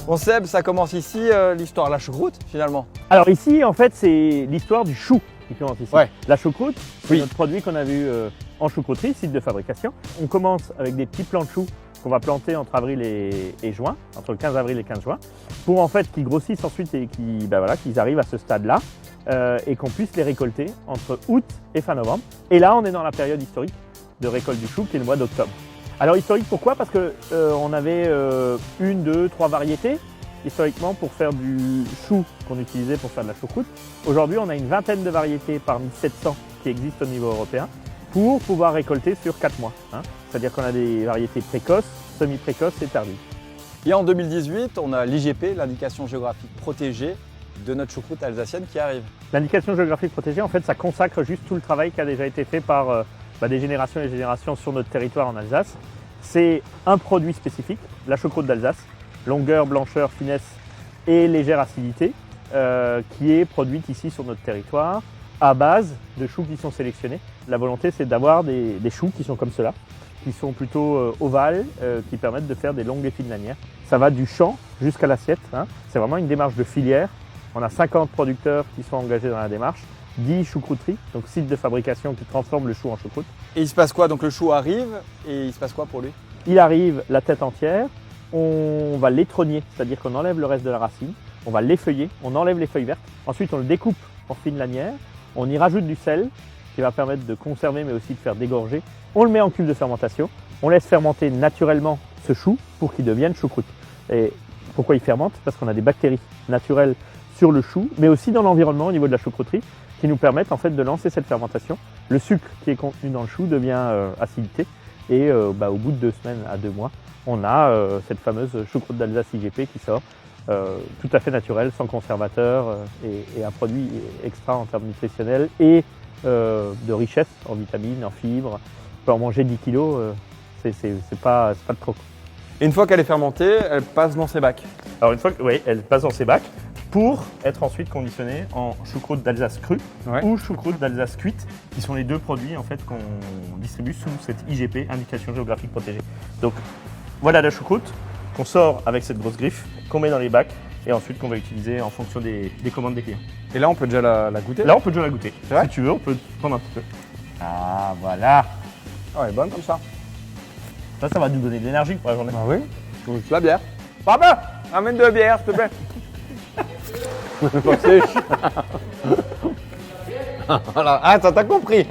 Bon Seb, ça commence ici, l'histoire de la choucroute finalement. Alors ici, en fait, c'est l'histoire du chou qui commence ici. Ouais. La choucroute, c'est Oui. notre produit qu'on a vu en choucrouterie, site de fabrication. On commence avec des petits plants de choux qu'on va planter entre avril et juin, entre le 15 avril et 15 juin, pour en fait qu'ils grossissent ensuite et qu'ils arrivent à ce stade-là et qu'on puisse les récolter entre août et fin novembre. Et là, on est dans la période historique de récolte du chou qui est le mois d'octobre. Alors historique, pourquoi? Parce que on avait une, deux, trois variétés historiquement pour faire du chou qu'on utilisait pour faire de la choucroute. Aujourd'hui, on a une vingtaine de variétés parmi 700 qui existent au niveau européen pour pouvoir récolter sur 4 mois. C'est-à-dire qu'on a des variétés précoces, semi-précoces et tardives. Et en 2018, on a l'IGP, l'indication géographique protégée de notre choucroute alsacienne qui arrive. L'indication géographique protégée, en fait, ça consacre juste tout le travail qui a déjà été fait par des générations et des générations sur notre territoire en Alsace. C'est un produit spécifique, la choucroute d'Alsace, longueur, blancheur, finesse et légère acidité, qui est produite ici sur notre territoire à base de choux qui sont sélectionnés. La volonté, c'est d'avoir des choux qui sont comme cela, qui sont plutôt ovales, qui permettent de faire des longues et fines lanières. Ça va du champ jusqu'à l'assiette. C'est vraiment une démarche de filière. On a 50 producteurs qui sont engagés dans la démarche, 10 choucrouteries, donc sites de fabrication qui transforment le chou en choucroute. Et il se passe quoi? Donc le chou arrive et il se passe quoi pour lui? Il arrive la tête entière, on va l'étrogner, c'est-à-dire qu'on enlève le reste de la racine, on va l'effeuiller, on enlève les feuilles vertes, ensuite on le découpe en fines lanières, on y rajoute du sel qui va permettre de conserver mais aussi de faire dégorger, on le met en cuve de fermentation, on laisse fermenter naturellement ce chou pour qu'il devienne choucroute. Et pourquoi il fermente? Parce qu'on a des bactéries naturelles sur le chou, mais aussi dans l'environnement au niveau de la choucrouterie, qui nous permettent en fait de lancer cette fermentation. Le sucre qui est contenu dans le chou devient acidité et au bout de 2 semaines à 2 mois, on a cette fameuse choucroute d'Alsace IGP qui sort, tout à fait naturelle, sans conservateur et un produit extra en termes nutritionnels et de richesse en vitamines, en fibres. On peut en manger 10 kilos, c'est pas de trop. Et une fois qu'elle est fermentée, elle passe dans ses bacs. Alors une fois que, oui, elle passe dans ces bacs pour être ensuite conditionnée en choucroute d'Alsace crue ou choucroute d'Alsace cuite, qui sont les deux produits en fait qu'on distribue sous cette IGP, indication géographique protégée. Donc voilà la choucroute qu'on sort avec cette grosse griffe, qu'on met dans les bacs et ensuite qu'on va utiliser en fonction des commandes des clients. Et là, on peut déjà la goûter? Là, on peut déjà la goûter. C'est vrai? Si tu veux, on peut prendre un petit peu. Ah voilà. Ah, elle est bonne comme ça. Ça va nous donner de l'énergie pour la journée. Ah oui, juste la bière. Papa, amène 2 bières, s'il te plaît. Voilà. Ah, t'as compris.